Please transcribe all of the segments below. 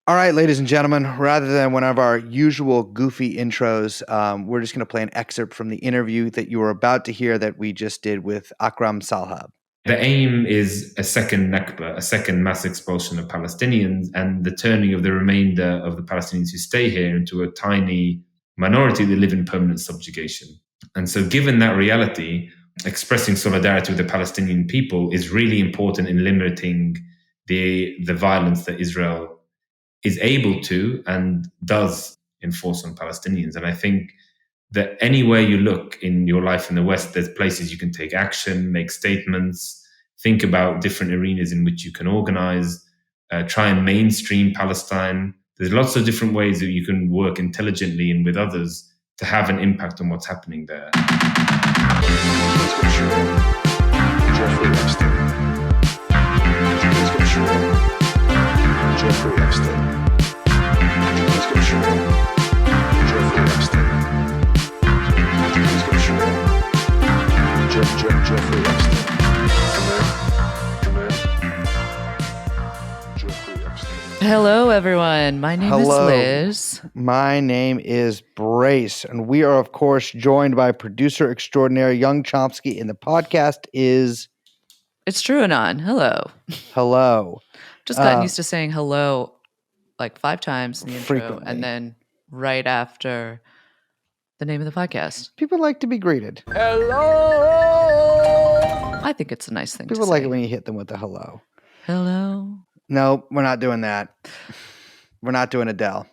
All right, ladies and gentlemen, rather than one of our usual goofy intros, we're just going to play an excerpt from the interview that you were about to hear that we just did with Akram Salhab. The aim is a second Nakba, a second mass expulsion of Palestinians, and the turning of the remainder of the Palestinians who stay here into a tiny minority that live in permanent subjugation. And so, given that reality, expressing solidarity with the Palestinian people is really important in limiting the violence that Israel is able to and does enforce on Palestinians. And I think that anywhere you look in your life in the West, there's places you can take action, make statements, think about different arenas in which you can organize, try and mainstream Palestine. There's lots of different ways that you can work intelligently and with others to have an impact on what's happening there. Hello, everyone. My name is Liz. My name is Brace, and we are, of course, joined by producer extraordinaire Young Chomsky, and the podcast is... It's TrueAnon. Hello. Hello. Just gotten used to saying hello like 5 times in the intro, frequently. and then right after the name of the podcast. People like to be greeted. Hello! I think it's a nice thing People to say. like it when you hit them with a hello. Hello? No, we're not doing that. We're not doing Adele.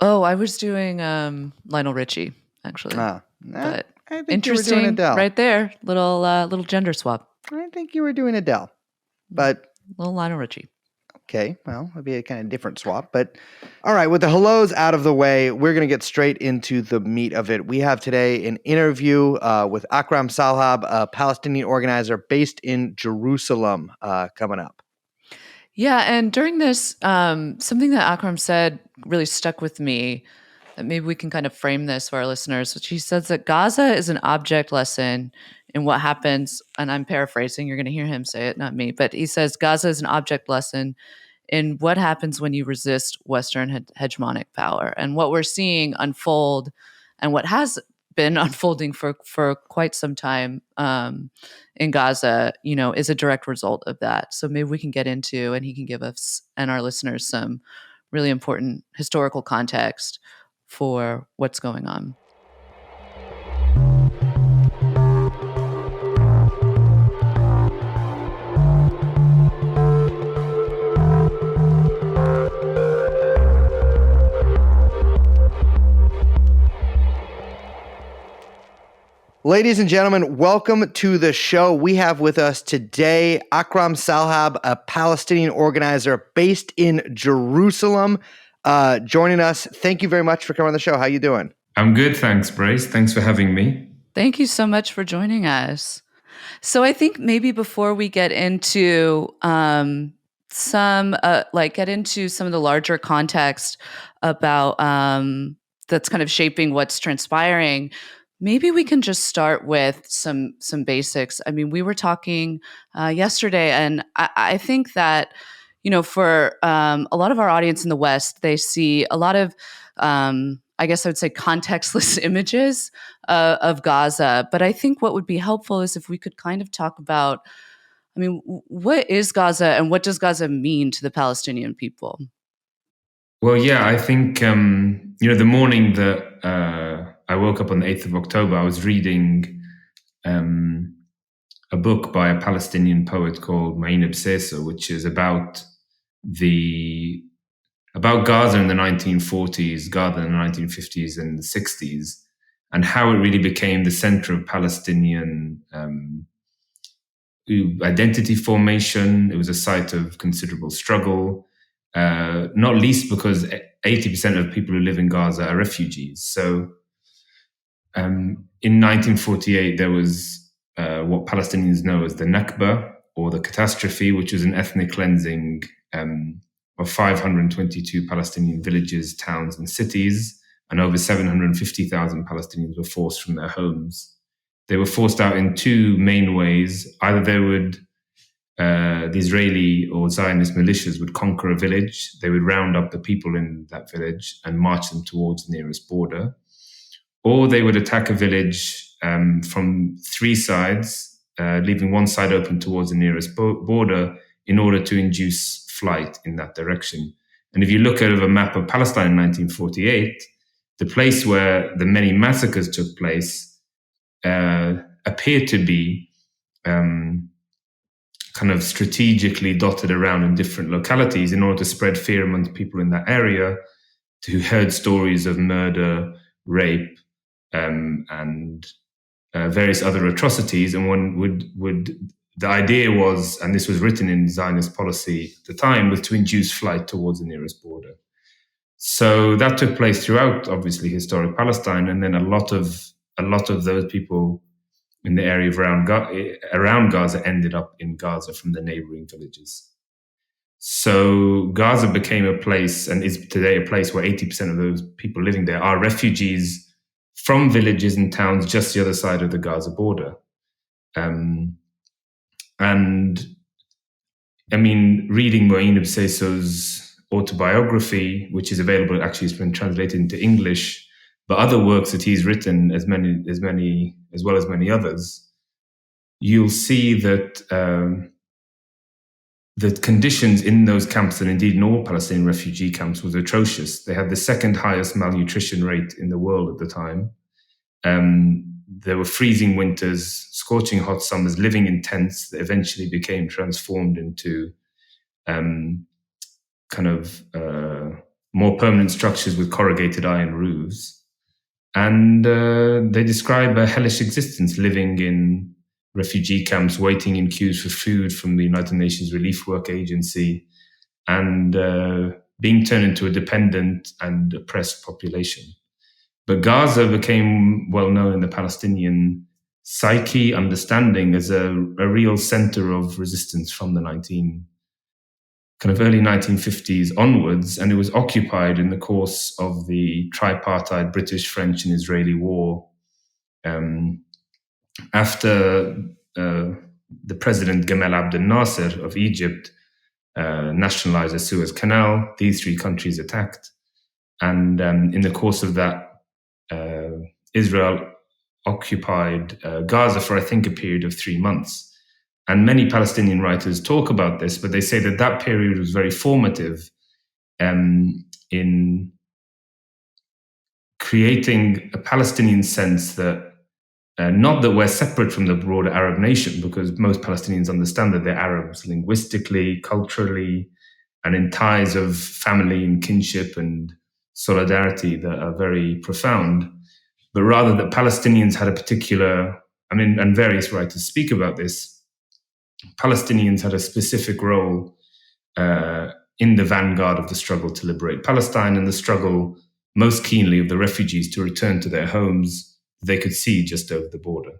Oh, I was doing Lionel Richie, actually. But I think interesting, you were doing Adele. Right there. Little gender swap. I think you were doing Adele. But little Lionel Richie. Okay, well, it'd be a kind of different swap. But all right, with the hellos out of the way, we're going to get straight into the meat of it. We have today an interview with Akram Salhab, a Palestinian organizer based in Jerusalem, coming up. Yeah, and during this, something that Akram said really stuck with me, that maybe we can kind of frame this for our listeners, which he says that Gaza is an object lesson in what happens, and I'm paraphrasing, you're going to hear him say it, not me, but he says Gaza is an object lesson in what happens when you resist Western hegemonic power. And what we're seeing unfold, and what has been unfolding for quite some time in Gaza, is a direct result of that. So maybe we can get into, and he can give us and our listeners some really important historical context for what's going on. Ladies and gentlemen, welcome to the show. We have with us today Akram Salhab, a Palestinian organizer based in Jerusalem, joining us. Thank you very much for coming on the show. How you doing? I'm good, thanks, Brace. Thanks for having me. Thank you so much for joining us. So I think maybe before we get into get into some of the larger context about that's kind of shaping what's transpiring, maybe we can just start with some basics. I mean, we were talking yesterday, and I think that, for a lot of our audience in the West, they see a lot of, I guess I would say, contextless images of Gaza. But I think what would be helpful is if we could kind of talk about, what is Gaza and what does Gaza mean to the Palestinian people? Well, yeah, I think, the morning that I woke up on the 8th of October, I was reading a book by a Palestinian poet called Ma'in Abseso, which is about Gaza in the 1940s, Gaza in the 1950s and the 60s, and how it really became the center of Palestinian identity formation. It was a site of considerable struggle, not least because 80% of people who live in Gaza are refugees. So in 1948, there was what Palestinians know as the Nakba, or the catastrophe, which was an ethnic cleansing of 522 Palestinian villages, towns, and cities, and over 750,000 Palestinians were forced from their homes. They were forced out in 2 main ways. Either they would the Israeli or Zionist militias would conquer a village. They would round up the people in that village and march them towards the nearest border. Or they would attack a village from three sides, leaving one side open towards the nearest border in order to induce flight in that direction. And if you look at a map of Palestine in 1948, the place where the many massacres took place appeared to be kind of strategically dotted around in different localities in order to spread fear among people in that area who heard stories of murder, rape, and various other atrocities. And one would the idea was, and this was written in Zionist policy at the time, was to induce flight towards the nearest border. So that took place throughout, obviously, historic Palestine, and then a lot of those people in the area around Gaza ended up in Gaza from the neighboring villages. So Gaza became a place, and is today a place where 80% of those people living there are refugees from villages and towns just the other side of the Gaza border. And I mean, reading Moeen Abseso's autobiography, which is available, actually it's been translated into English, but other works that he's written, as well as many others, you'll see that the conditions in those camps, and indeed in all Palestinian refugee camps, was atrocious. They had the second highest malnutrition rate in the world at the time. There were freezing winters, scorching hot summers, living in tents that eventually became transformed into more permanent structures with corrugated iron roofs. And they describe a hellish existence, living in refugee camps, waiting in queues for food from the United Nations Relief Work Agency, and being turned into a dependent and oppressed population. But Gaza became well known in the Palestinian psyche, understanding, as a real center of resistance from the early 1950s onwards, and it was occupied in the course of the tripartite British, French, and Israeli war. After the president Gamal Abdel Nasser of Egypt nationalized the Suez Canal, these three countries attacked. And in the course of that, Israel occupied Gaza for, I think, a period of 3 months. And many Palestinian writers talk about this, but they say that that period was very formative in creating a Palestinian sense that not that we're separate from the broader Arab nation, because most Palestinians understand that they're Arabs linguistically, culturally, and in ties of family and kinship and solidarity that are very profound, but rather that Palestinians had a particular, and various writers speak about this, Palestinians had a specific role in the vanguard of the struggle to liberate Palestine, and the struggle most keenly of the refugees to return to their homes they could see just over the border.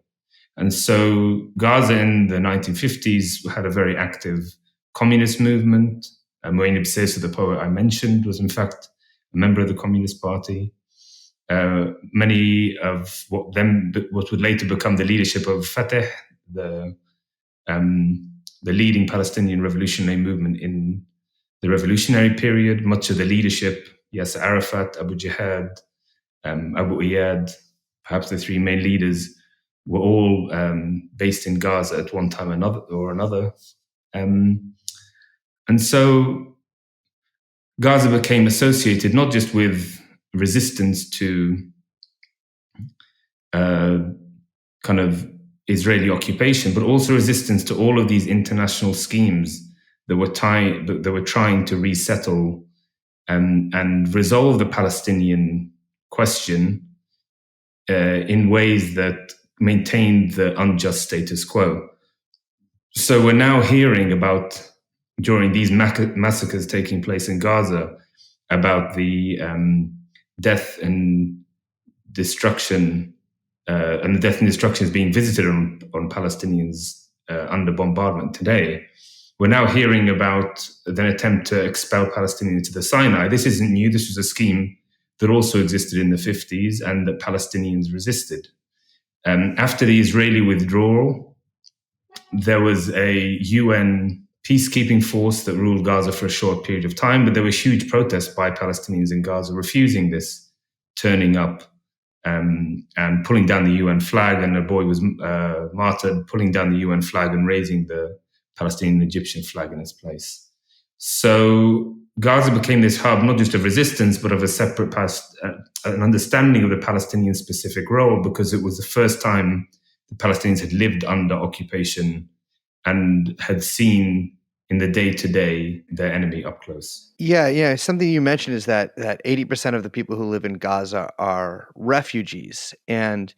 And so Gaza in the 1950s had a very active communist movement. Moeen Abseso, the poet I mentioned, was in fact a member of the Communist Party. Many of what would later become the leadership of Fatah, the leading Palestinian revolutionary movement in the revolutionary period, much of the leadership, Yasser Arafat, Abu Jihad, Abu Iyad, perhaps the three main leaders, were all based in Gaza at one time or another. And so Gaza became associated not just with resistance to kind of Israeli occupation, but also resistance to all of these international schemes that were trying to resettle and resolve the Palestinian question in ways that maintained the unjust status quo. So we're now hearing about, during these massacres taking place in Gaza, about the death and destruction, and the death and destruction is being visited on Palestinians under bombardment today. We're now hearing about an attempt to expel Palestinians to the Sinai. This isn't new. This was a scheme that also existed in the 50s and that Palestinians resisted. After the Israeli withdrawal, there was a UN peacekeeping force that ruled Gaza for a short period of time, but there were huge protests by Palestinians in Gaza refusing this, turning up and pulling down the UN flag, and a boy was martyred, pulling down the UN flag and raising the Palestinian Egyptian flag in its place. So Gaza became this hub, not just of resistance, but of a separate an understanding of the Palestinian specific role, because it was the first time the Palestinians had lived under occupation and had seen in the day-to-day their enemy up close. Yeah. Something you mentioned is that 80% of the people who live in Gaza are refugees. And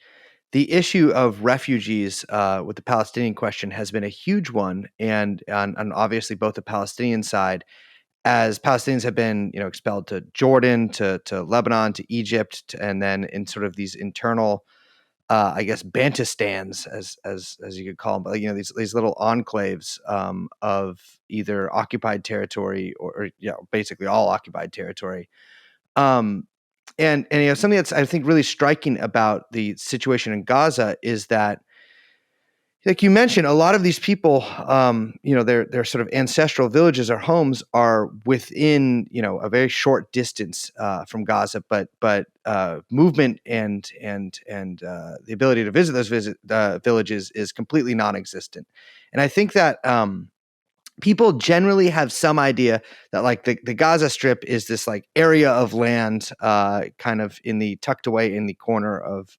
the issue of refugees with the Palestinian question has been a huge one. And on obviously both the Palestinian side, as Palestinians have been, expelled to Jordan, to Lebanon, to Egypt, and then in sort of these internal, I guess, Bantustans, as you could call them, but these little enclaves of either occupied territory or basically all occupied territory. And something that's, I think, really striking about the situation in Gaza is that, like you mentioned, a lot of these people, their sort of ancestral villages or homes are within, a very short distance from Gaza, but movement and the ability to visit those villages is completely non-existent. And I think that people generally have some idea that like the Gaza Strip is this like area of land, kind of tucked away in the corner of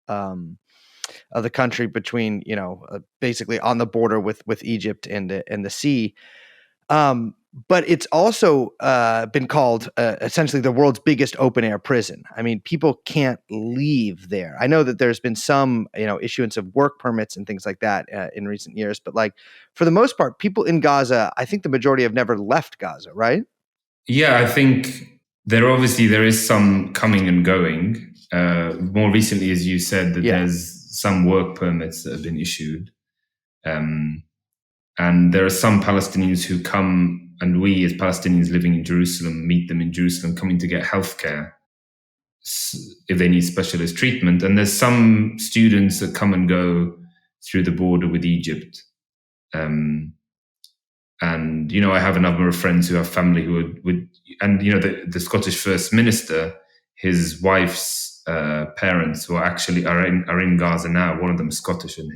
the country between, basically on the border with Egypt and the sea. But it's also been called essentially the world's biggest open air prison. I mean, people can't leave there. I know that there's been some, issuance of work permits and things like that in recent years, but like for the most part, people in Gaza, I think the majority have never left Gaza, right? Yeah, I think there is some coming and going. More recently, as you said, that there's some work permits that have been issued. And there are some Palestinians who come, and we as Palestinians living in Jerusalem meet them in Jerusalem, coming to get healthcare if they need specialist treatment. And there's some students that come and go through the border with Egypt. And, I have a number of friends who have family who would, and, the Scottish First Minister, his wife's parents who are in Gaza now. One of them is Scottish, and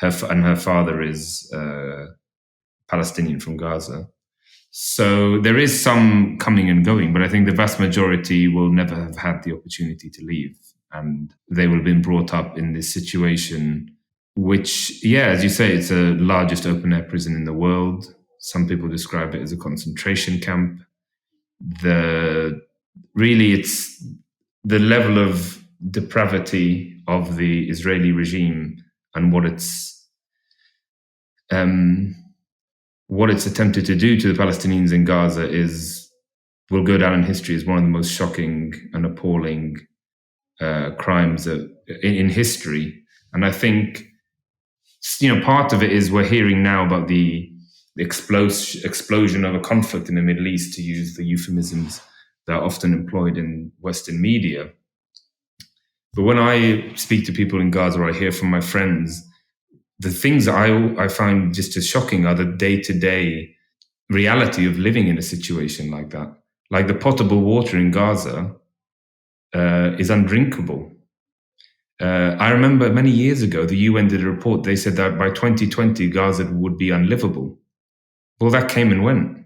her father is Palestinian from Gaza. So there is some coming and going, but I think the vast majority will never have had the opportunity to leave, and they will have been brought up in this situation, which, as you say, it's the largest open-air prison in the world. Some people describe it as a concentration camp. It's the level of depravity of the Israeli regime and what it's attempted to do to the Palestinians in Gaza will go down in history as one of the most shocking and appalling crimes in history. And I think, part of it is we're hearing now about the explosion of a conflict in the Middle East, to use the euphemisms that are often employed in Western media. But when I speak to people in Gaza, or I hear from my friends, the things I find just as shocking are the day-to-day reality of living in a situation like that. Like the potable water in Gaza is undrinkable. I remember many years ago, the UN did a report. They said that by 2020, Gaza would be unlivable. Well, that came and went.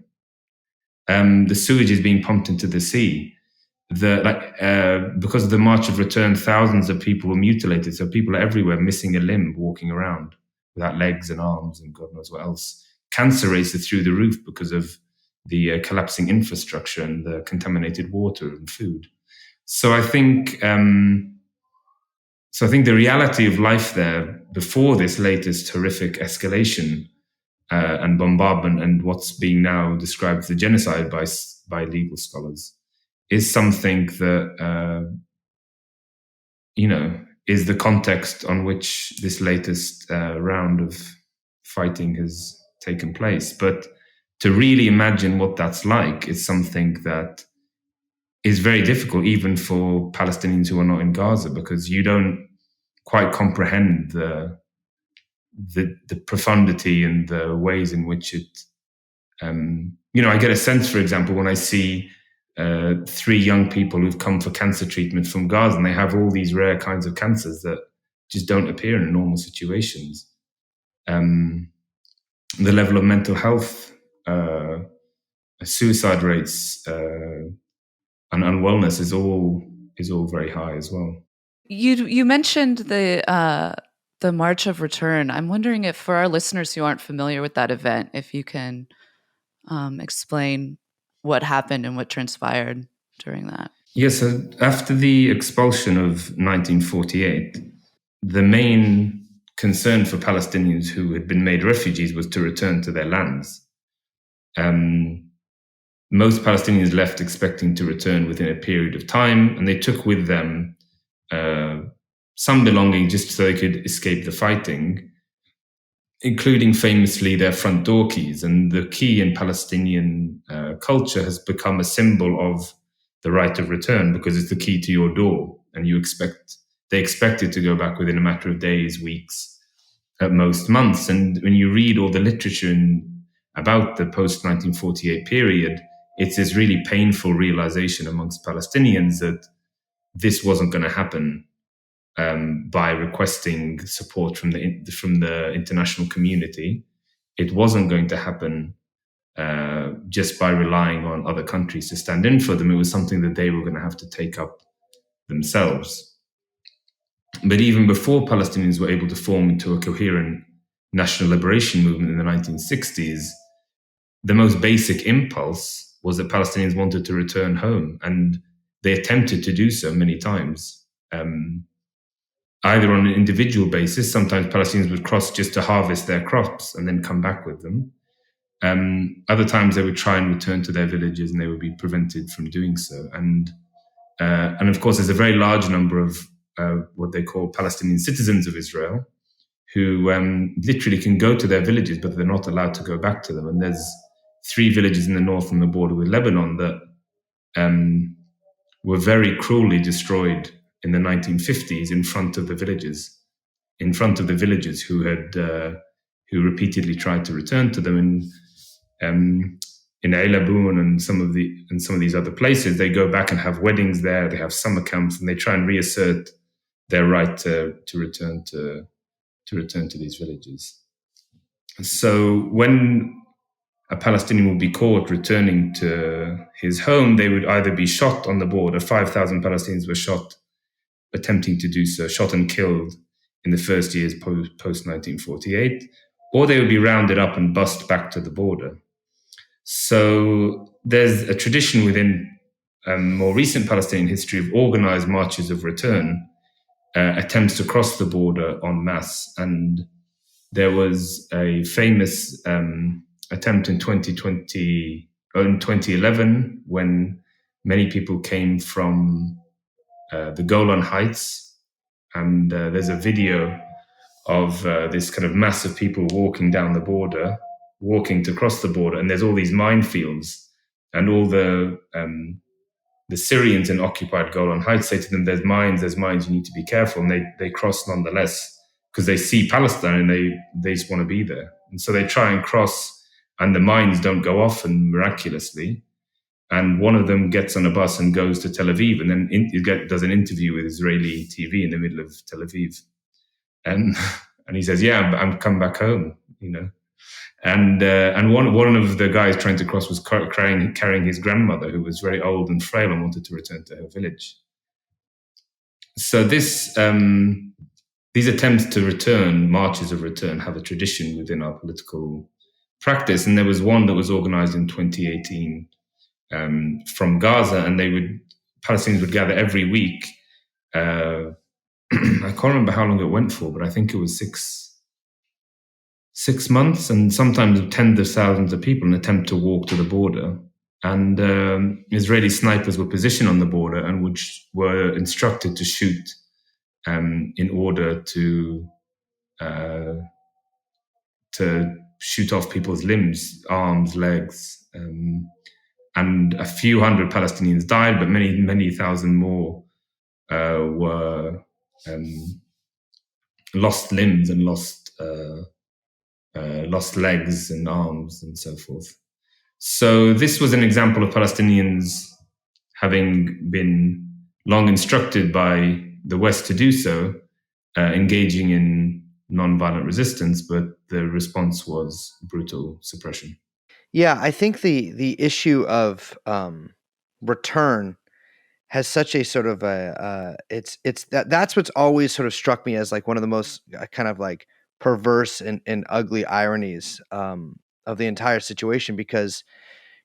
The sewage is being pumped into the sea. Because of the March of Return, thousands of people were mutilated. So people are everywhere missing a limb, walking around without legs and arms and God knows what else. Cancer rates are through the roof because of the collapsing infrastructure and the contaminated water and food. So I think the reality of life there before this latest horrific escalation and bombardment, and what's being now described as a genocide by legal scholars, is something that is the context on which this latest round of fighting has taken place. But to really imagine what that's like is something that is very difficult, even for Palestinians who are not in Gaza, because you don't quite comprehend the profundity and the ways in which it, I get a sense, for example, when I see 3 young people who've come for cancer treatment from Gaza, and they have all these rare kinds of cancers that just don't appear in normal situations. The level of mental health, suicide rates, and unwellness is all very high as well. You mentioned the March of Return. I'm wondering if, for our listeners who aren't familiar with that event, if you can explain what happened and what transpired during that. Yes, so after the expulsion of 1948, the main concern for Palestinians who had been made refugees was to return to their lands. Most Palestinians left expecting to return within a period of time, and they took with them some belonging just so they could escape the fighting, including famously their front door keys. And the key in Palestinian culture has become a symbol of the right of return because it's the key to your door, and they expect it to go back within a matter of days, weeks, at most months. And when you read all the literature about the post-1948 period, it's this really painful realization amongst Palestinians that this wasn't going to happen by requesting support from the international community. It wasn't going to happen just by relying on other countries to stand in for them. It was something that they were going to have to take up themselves. But even before Palestinians were able to form into a coherent national liberation movement in the 1960s, the most basic impulse was that Palestinians wanted to return home, and they attempted to do so many times, either on an individual basis. Sometimes Palestinians would cross just to harvest their crops and then come back with them. Other times they would try and return to their villages, and they would be prevented from doing so. And of course, there's a very large number of what they call Palestinian citizens of Israel who literally can go to their villages, but they're not allowed to go back to them. And there's 3 villages in the north on the border with Lebanon that were very cruelly destroyed in the 1950s in front of the villagers who repeatedly tried to return to them. And in Eilabun and some of these other places, they go back and have weddings there. They have summer camps, and they try and reassert their right to return to these villages. So when a Palestinian would be caught returning to his home, they would either be shot on the border. 5,000 Palestinians were shot attempting to do so, shot and killed in the first years post 1948, or they would be rounded up and bussed back to the border. So there's a tradition within more recent Palestinian history of organized marches of return, attempts to cross the border en masse. And there was a famous attempt in 2011 when many people came from the Golan Heights, and there's a video of this kind of mass of people walking down the border, walking to cross the border, and there's all these minefields, and all the Syrians in occupied Golan Heights say to them, there's mines, you need to be careful, and they cross nonetheless because they see Palestine and they just want to be there. And so they try and cross, and the mines don't go off, and miraculously. And one of them gets on a bus and goes to Tel Aviv, and then does an interview with Israeli TV in the middle of Tel Aviv. And he says, "Yeah, I'm come back home," And one of the guys trying to cross was carrying his grandmother, who was very old and frail and wanted to return to her village. So these attempts to return, marches of return, have a tradition within our political practice. And there was one that was organized in 2018 from Gaza, and Palestinians would gather every week. I can't remember how long it went for, but I think it was 6 months, and sometimes tens of thousands of people, in an attempt to walk to the border. And Israeli snipers were positioned on the border and were instructed to shoot in order to shoot off people's limbs, arms, legs. And a few hundred Palestinians died, but many, many thousand more were lost limbs and lost lost legs and arms and so forth. So this was an example of Palestinians having been long instructed by the West to do so, engaging in nonviolent resistance, but the response was brutal suppression. Yeah, I think the issue of return has such a sort of a it's that's what's always sort of struck me as like one of the most kind of like perverse and ugly ironies of the entire situation, because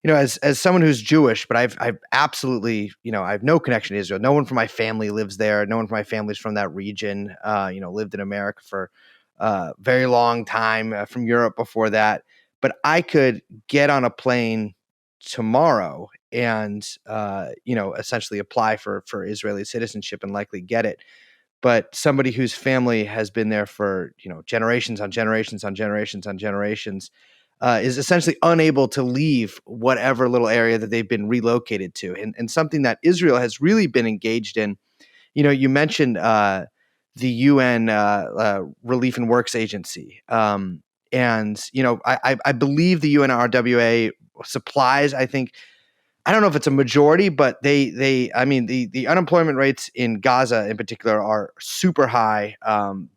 as someone who's Jewish, but I've absolutely, I have no connection to Israel. No one from my family lives there. No one from my family's from that region. Lived in America for a very long time, from Europe before that. But I could get on a plane tomorrow and essentially apply for Israeli citizenship and likely get it. But somebody whose family has been there for generations on generations on generations on generations is essentially unable to leave whatever little area that they've been relocated to, and something that Israel has really been engaged in. You mentioned the UN Relief and Works Agency, and I believe the UNRWA supplies, I don't know if it's a majority, but I mean, the unemployment rates in Gaza in particular are super high.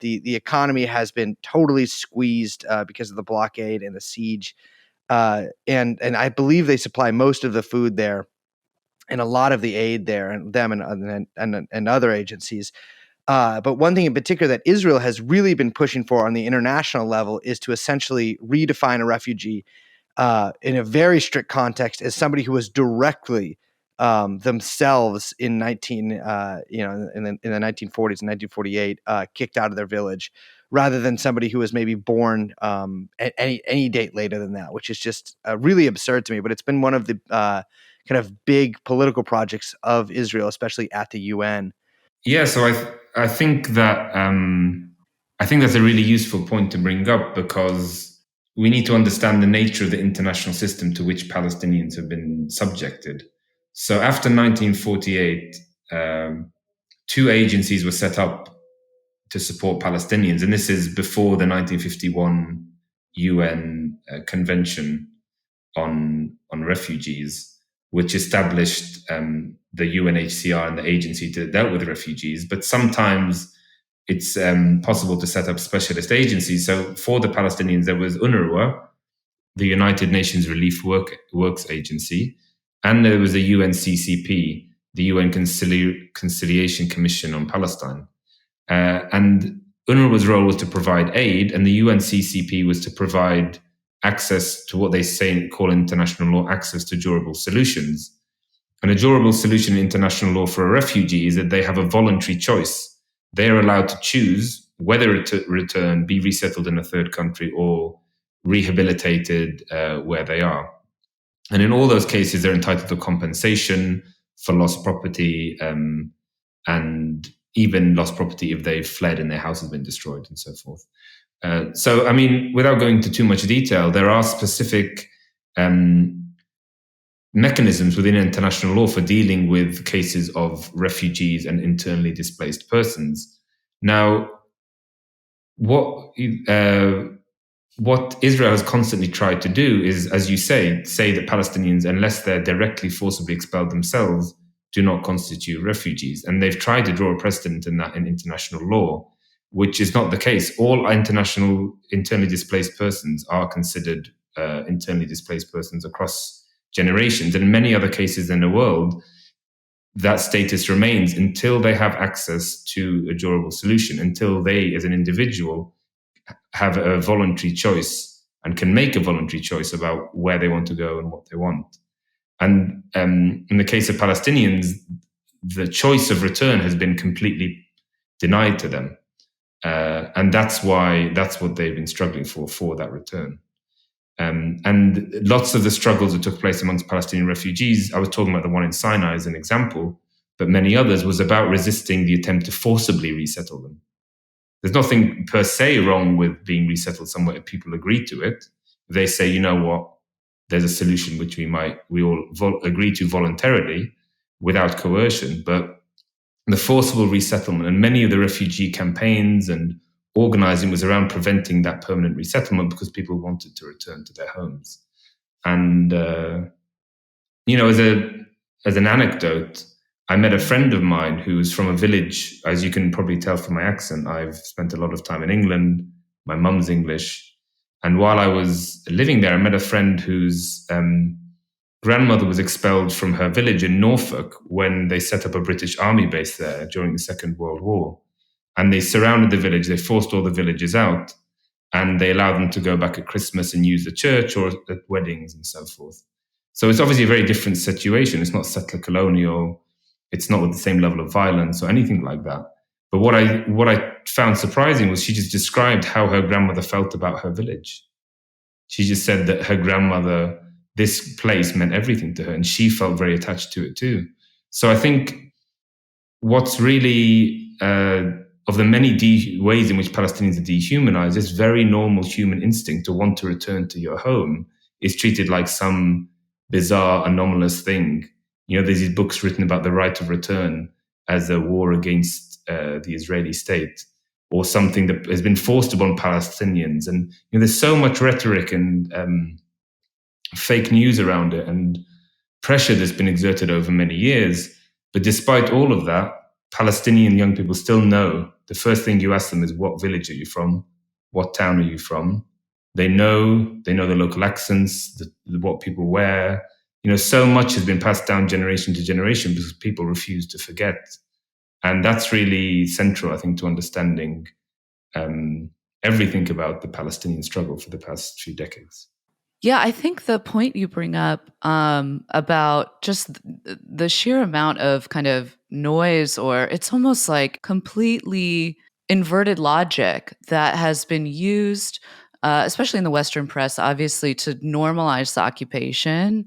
The economy has been totally squeezed because of the blockade and the siege. And I believe they supply most of the food there and a lot of the aid there, and them and other agencies. But one thing in particular that Israel has really been pushing for on the international level is to essentially redefine a refugee in a very strict context as somebody who was directly themselves in in the 1940s and 1948 kicked out of their village, rather than somebody who was maybe born at any date later than that, which is just really absurd to me. But it's been one of the kind of big political projects of Israel, especially at the UN. Yeah, so I think that that's a really useful point to bring up, because we need to understand the nature of the international system to which Palestinians have been subjected. So after 1948, two agencies were set up to support Palestinians, and this is before the 1951 UN Convention on refugees, which established the UNHCR and the agency that dealt with refugees. But sometimes it's possible to set up specialist agencies. So for the Palestinians, there was UNRWA, the United Nations Relief Works Agency, and there was the UNCCP, the UN Conciliation Commission on Palestine. And UNRWA's role was to provide aid, and the UNCCP was to provide access to what they call international law, access to durable solutions. And a durable solution in international law for a refugee is that they have a voluntary choice. They are allowed to choose whether to return, be resettled in a third country, or rehabilitated where they are. And in all those cases, they're entitled to compensation for lost property, and even lost property if they've fled and their house has been destroyed and so forth. So, I mean, without going into too much detail, there are specific mechanisms within international law for dealing with cases of refugees and internally displaced persons. Now, what Israel has constantly tried to do is, as you say that Palestinians, unless they're directly forcibly expelled themselves, do not constitute refugees. And they've tried to draw a precedent in that in international law, which is not the case. All internally displaced persons are considered internally displaced persons across generations. And in many other cases in the world, that status remains until they have access to a durable solution, until they, as an individual, have a voluntary choice and can make a voluntary choice about where they want to go and what they want. And in the case of Palestinians, the choice of return has been completely denied to them. And that's what they've been struggling for that return. And lots of the struggles that took place amongst Palestinian refugees, I was talking about the one in Sinai as an example, but many others, was about resisting the attempt to forcibly resettle them. There's nothing per se wrong with being resettled somewhere if people agree to it. If they say, you know what, there's a solution which we all agree to voluntarily without coercion. But the forcible resettlement and many of the refugee campaigns and organizing was around preventing that permanent resettlement because people wanted to return to their homes. And, as an anecdote, I met a friend of mine who was from a village. As you can probably tell from my accent, I've spent a lot of time in England. My mum's English. And while I was living there, I met a friend whose grandmother was expelled from her village in Norfolk when they set up a British army base there during the Second World War. And they surrounded the village. They forced all the villagers out. And they allowed them to go back at Christmas and use the church or at weddings and so forth. So it's obviously a very different situation. It's not settler colonial. It's not with the same level of violence or anything like that. But what I found surprising was she just described how her grandmother felt about her village. She just said that her grandmother, this place meant everything to her, and she felt very attached to it too. So I think what's really of the many ways in which Palestinians are dehumanized, this very normal human instinct to want to return to your home is treated like some bizarre, anomalous thing. There's these books written about the right of return as a war against the Israeli state, or something that has been forced upon Palestinians. And there's so much rhetoric and fake news around it and pressure that's been exerted over many years. But despite all of that, Palestinian young people still know the first thing you ask them is, what village are you from? What town are you from? They know the local accents, what people wear. So much has been passed down generation to generation because people refuse to forget. And that's really central, I think, to understanding everything about the Palestinian struggle for the past few decades. Yeah, I think the point you bring up about just the sheer amount of kind of noise, or it's almost like completely inverted logic that has been used, especially in the Western press, obviously, to normalize the occupation.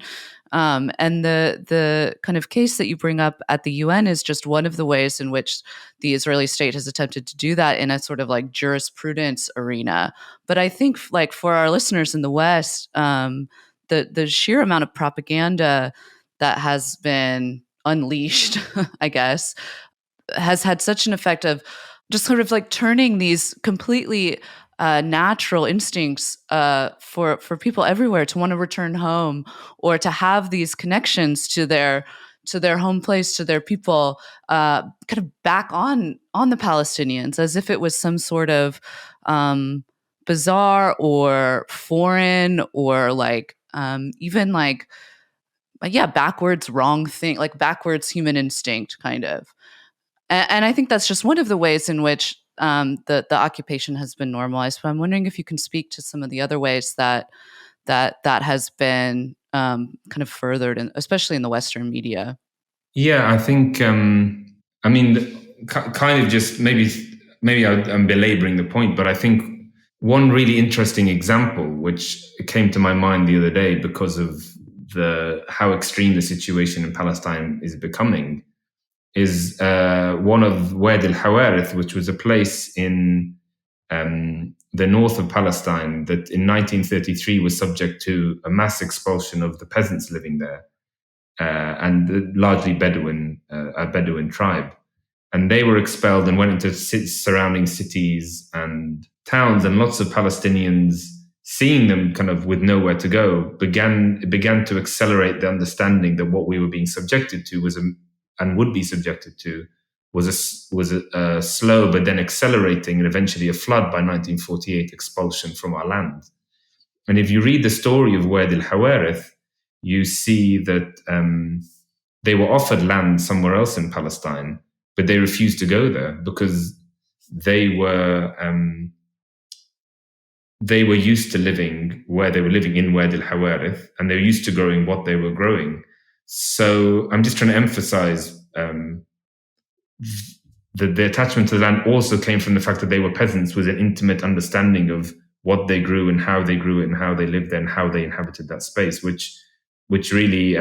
And the kind of case that you bring up at the UN is just one of the ways in which the Israeli state has attempted to do that in a sort of like jurisprudence arena. But I think, like, for our listeners in the West, the sheer amount of propaganda that has been unleashed, I guess, has had such an effect of just sort of like turning these completely natural instincts for people everywhere to want to return home, or to have these connections to their home place, to their people, kind of back on the Palestinians, as if it was some sort of bizarre or foreign, or like even like backwards wrong thing, like backwards human instinct kind of. And I think that's just one of the ways in which the occupation has been normalized. But I'm wondering if you can speak to some of the other ways that has been kind of furthered, especially in the Western media. Yeah, I think. Kind of just maybe I'm belaboring the point, but I think one really interesting example, which came to my mind the other day because of how extreme the situation in Palestine is becoming, is one of Wadi al-Hawarith, which was a place in the north of Palestine that in 1933 was subject to a mass expulsion of the peasants living there, and largely a Bedouin tribe. And they were expelled and went into surrounding cities and towns, and lots of Palestinians, seeing them kind of with nowhere to go, began to accelerate the understanding that what we were being subjected to and would be subjected to was a slow but then accelerating and eventually a flood by 1948 expulsion from our land. And if you read the story of Wadi al-Hawarith, you see that they were offered land somewhere else in Palestine, but they refused to go there because they were used to living where they were living in Wadi al-Hawarith, and they were used to growing what they were growing. So I'm just trying to emphasize the attachment to the land also came from the fact that they were peasants with an intimate understanding of what they grew and how they grew it and how they lived there and how they inhabited that space, which really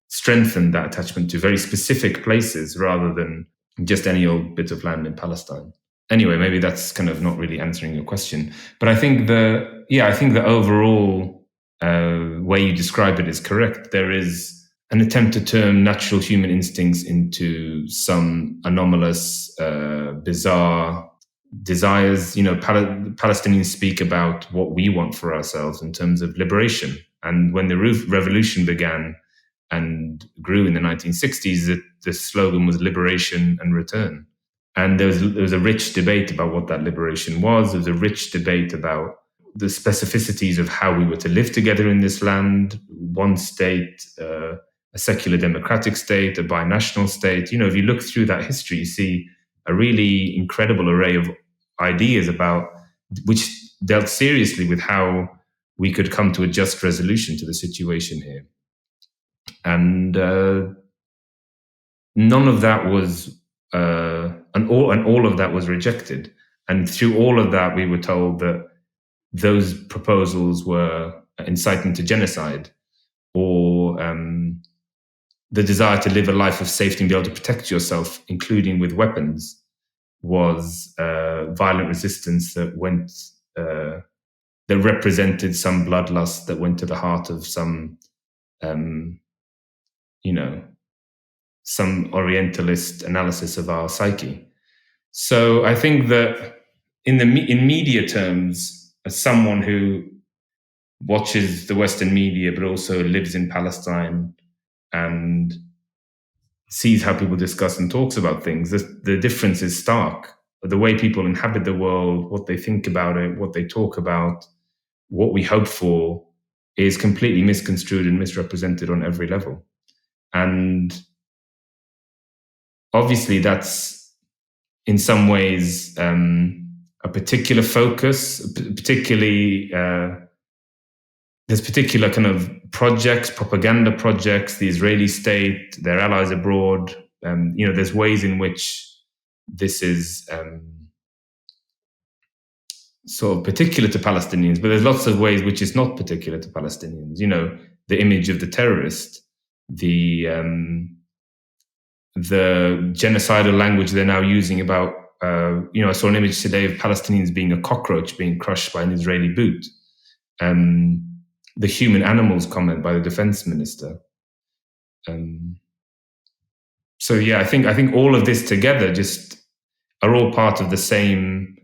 strengthened that attachment to very specific places rather than just any old bit of land in Palestine. Anyway, maybe that's kind of not really answering your question, but I think the overall way you describe it is correct. There is an attempt to turn natural human instincts into some anomalous, bizarre, desires, Palestinians speak about what we want for ourselves in terms of liberation. And when the revolution began and grew in the 1960s, the slogan was liberation and return. And there was a rich debate about what that liberation was. There was a rich debate about the specificities of how we were to live together in this land, one state, a secular democratic state, a binational state. If you look through that history, you see a really incredible array of ideas about which dealt seriously with how we could come to a just resolution to the situation here. And none of that was, and all of that was rejected. And through all of that, we were told that those proposals were inciting to genocide, or the desire to live a life of safety and be able to protect yourself, including with weapons, was violent resistance that went that represented some bloodlust that went to the heart of some some Orientalist analysis of our psyche. So I think that in media terms, as someone who watches the Western media but also lives in Palestine and sees how people discuss and talks about things, the difference is stark. The way people inhabit the world, what they think about it, what they talk about, what we hope for, is completely misconstrued and misrepresented on every level. And obviously that's in some ways a particular focus, particularly there's particular kind of projects, propaganda projects, the Israeli state, their allies abroad. There's ways in which this is sort of particular to Palestinians, but there's lots of ways which is not particular to Palestinians. The image of the terrorist, the genocidal language they're now using about, I saw an image today of Palestinians being a cockroach being crushed by an Israeli boot. The human animals comment by the defense minister. I think all of this together just are all part of the same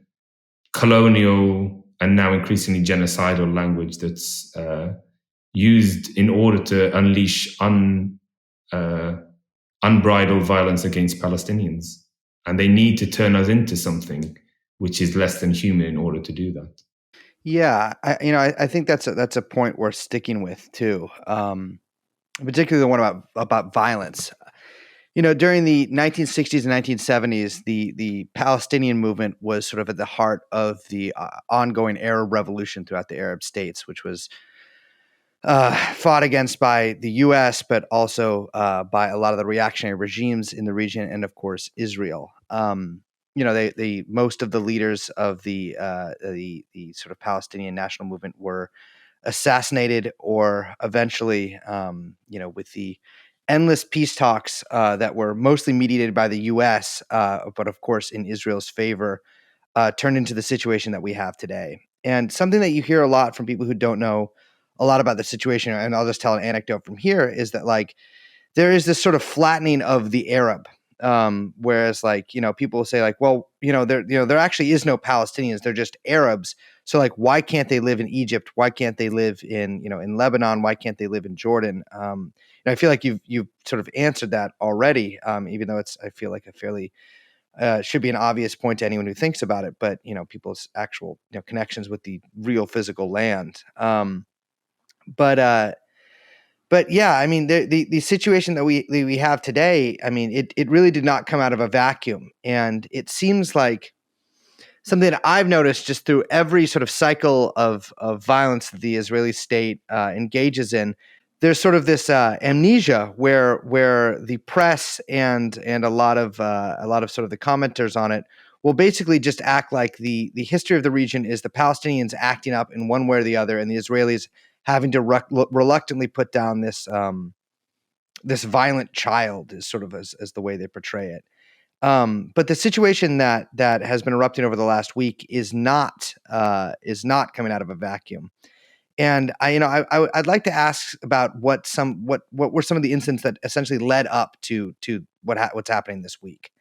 colonial and now increasingly genocidal language that's used in order to unleash unbridled violence against Palestinians. And they need to turn us into something which is less than human in order to do that. Yeah, I think that's a point worth sticking with too, particularly the one about violence. During the 1960s and 1970s, the Palestinian movement was sort of at the heart of the ongoing Arab revolution throughout the Arab states, which was fought against by the U.S., but also by a lot of the reactionary regimes in the region, and of course Israel. They most of the leaders of the sort of Palestinian national movement were assassinated, or eventually, with the endless peace talks that were mostly mediated by the U.S., but of course in Israel's favor, turned into the situation that we have today. And something that you hear a lot from people who don't know a lot about the situation, and I'll just tell an anecdote from here, is that there is this sort of flattening of the Arab. Whereas people will say there actually is no Palestinians, they're just Arabs. So why can't they live in Egypt? Why can't they live in Lebanon? Why can't they live in Jordan? I feel like you've sort of answered that already, even though I feel like a fairly should be an obvious point to anyone who thinks about it, but people's actual connections with the real physical land. But yeah, I mean, the situation that we have today, I mean, it really did not come out of a vacuum, and it seems like something that I've noticed just through every sort of cycle of violence that the Israeli state engages in. There's sort of this amnesia where the press and a lot of sort of the commenters on it will basically just act like the history of the region is the Palestinians acting up in one way or the other, and the Israelis having to reluctantly put down this this violent child, is sort of as the way they portray it. But the situation that has been erupting over the last week is not coming out of a vacuum. And I'd like to ask about what were some of the incidents that essentially led up to what's happening this week.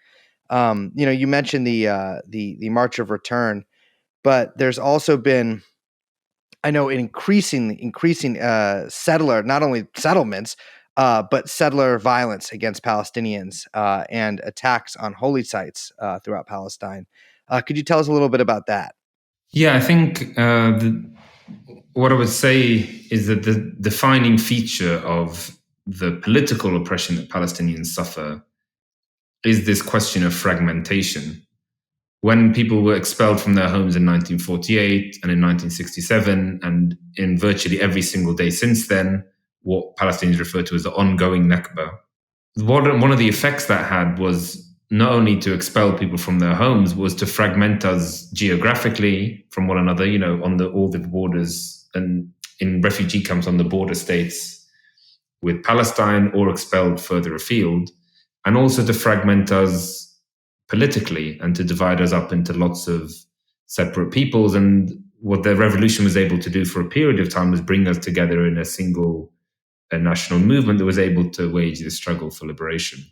You mentioned the March of Return, but there's also been, I know, increasing settler, not only settlements, but settler violence against Palestinians and attacks on holy sites throughout Palestine. Could you tell us a little bit about that? Yeah, I think what I would say is that the defining feature of the political oppression that Palestinians suffer is this question of fragmentation. When people were expelled from their homes in 1948 and in 1967, and in virtually every single day since then, what Palestinians refer to as the ongoing Nakba, one of the effects that had was not only to expel people from their homes, was to fragment us geographically from one another, on all the borders and in refugee camps on the border states with Palestine or expelled further afield, and also to fragment us politically and to divide us up into lots of separate peoples. And what the revolution was able to do for a period of time was bring us together in a single national movement that was able to wage the struggle for liberation.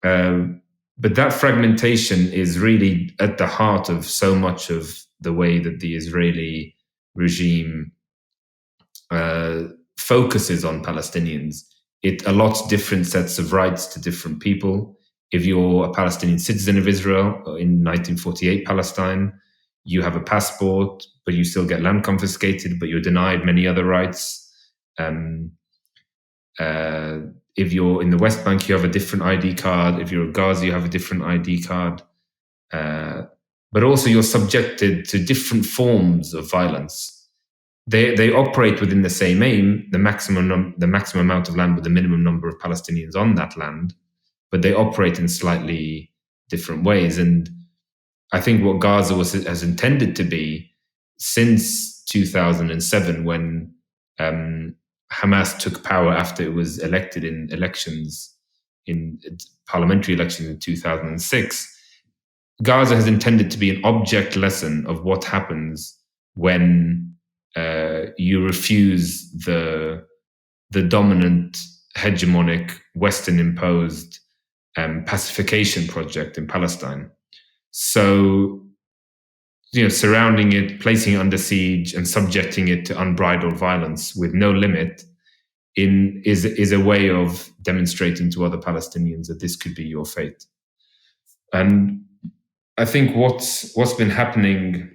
But that fragmentation is really at the heart of so much of the way that the Israeli regime focuses on Palestinians. It allots different sets of rights to different people. If you're a Palestinian citizen of Israel in 1948 Palestine, you have a passport, but you still get land confiscated, but you're denied many other rights. If you're in the West Bank, you have a different ID card. If you're a Gaza, you have a different ID card. But also you're subjected to different forms of violence. They operate within the same aim, the maximum amount of land with the minimum number of Palestinians on that land, but they operate in slightly different ways. And I think what Gaza has intended to be since 2007, when Hamas took power after it was elected in parliamentary elections in 2006, Gaza has intended to be an object lesson of what happens when you refuse the dominant, hegemonic, Western-imposed pacification project in Palestine. So, surrounding it, placing it under siege, and subjecting it to unbridled violence with no limit is a way of demonstrating to other Palestinians that this could be your fate. And I think what's been happening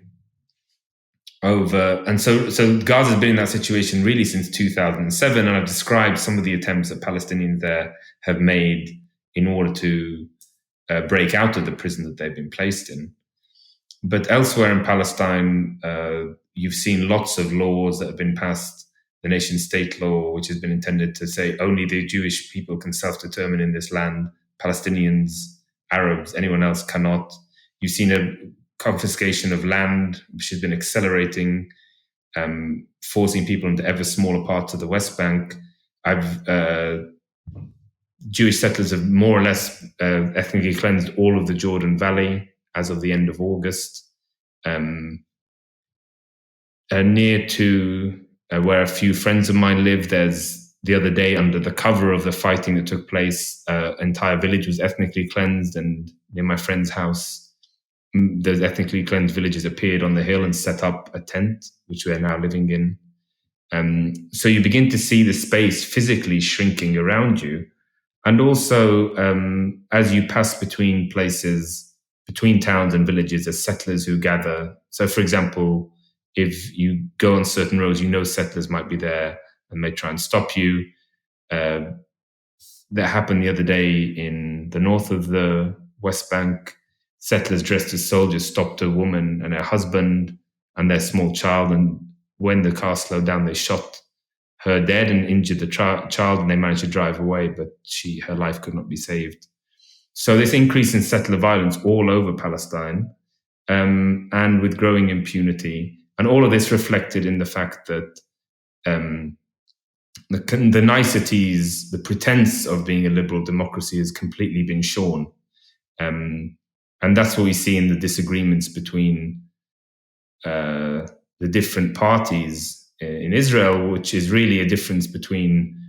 so Gaza's been in that situation really since 2007, and I've described some of the attempts that Palestinians there have made in order to break out of the prison that they've been placed in. But elsewhere in Palestine, you've seen lots of laws that have been passed. The nation-state law, which has been intended to say only the Jewish people can self-determine in this land. Palestinians, Arabs, anyone else cannot. You've seen a confiscation of land, which has been accelerating, forcing people into ever smaller parts of the West Bank. Jewish settlers have more or less ethnically cleansed all of the Jordan Valley as of the end of August. Near to where a few friends of mine live, there's the other day, under the cover of the fighting that took place, entire village was ethnically cleansed, and near my friend's house, those ethnically cleansed villages appeared on the hill and set up a tent, which we're now living in. So you begin to see the space physically shrinking around you. And also, as you pass between places, between towns and villages, there's settlers who gather. So, for example, if you go on certain roads, settlers might be there and may try and stop you. That happened the other day in the north of the West Bank. Settlers dressed as soldiers stopped a woman and her husband and their small child, and when the car slowed down, they shot her dead and injured the child, and they managed to drive away, but her life could not be saved. So this increase in settler violence all over Palestine, and with growing impunity, and all of this reflected in the fact that the niceties, the pretense of being a liberal democracy has completely been shorn. And that's what we see in the disagreements between the different parties in Israel, which is really a difference between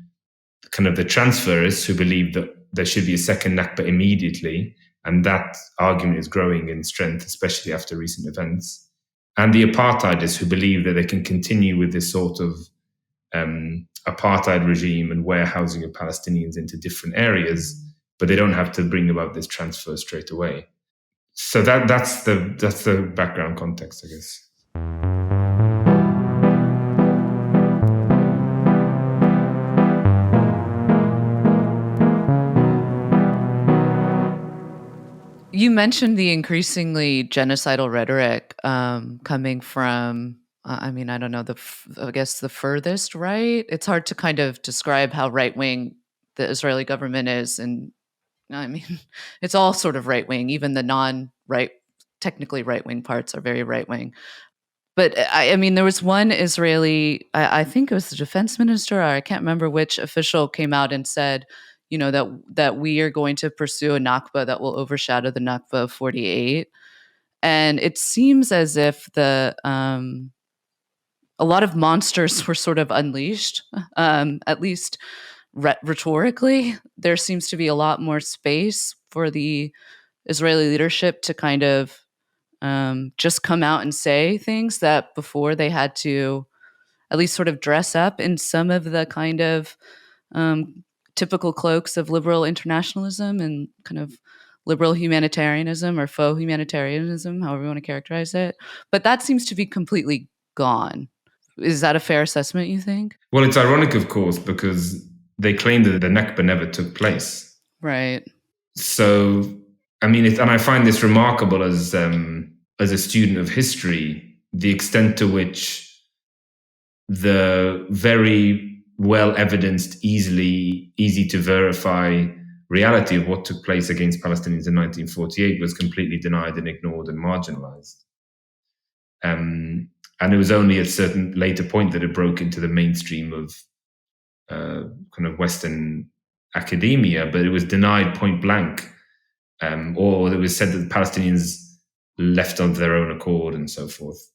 kind of the transferists who believe that there should be a second Nakba immediately, And that argument is growing in strength, especially after recent events. And the apartheidists who believe that they can continue with this sort of apartheid regime and warehousing of Palestinians into different areas, but they don't have to bring about this transfer straight away. So that's the background context, I guess. You mentioned the increasingly genocidal rhetoric coming from, I don't know, I guess the furthest right. It's hard to kind of describe how right-wing the Israeli government is. And it's all sort of right-wing. Even the non-right, technically right-wing parts are very right-wing. But there was one Israeli, I think it was the defense minister, or I can't remember which official, came out and said, that we are going to pursue a Nakba that will overshadow the Nakba of 48. And it seems as if a lot of monsters were sort of unleashed, at least rhetorically. There seems to be a lot more space for the Israeli leadership to kind of just come out and say things that before they had to at least sort of dress up in some of the kind of typical cloaks of liberal internationalism and kind of liberal humanitarianism or faux humanitarianism, however you want to characterize it. But that seems to be completely gone. Is that a fair assessment, you think? Well, it's ironic, of course, because they claim that the Nakba never took place. Right. So, and I find this remarkable as a student of history, the extent to which the very well evidenced, easy to verify reality of what took place against Palestinians in 1948 was completely denied and ignored and marginalized. And it was only at a certain later point that it broke into the mainstream of kind of Western academia, but it was denied point blank, or it was said that the Palestinians left of their own accord and so forth.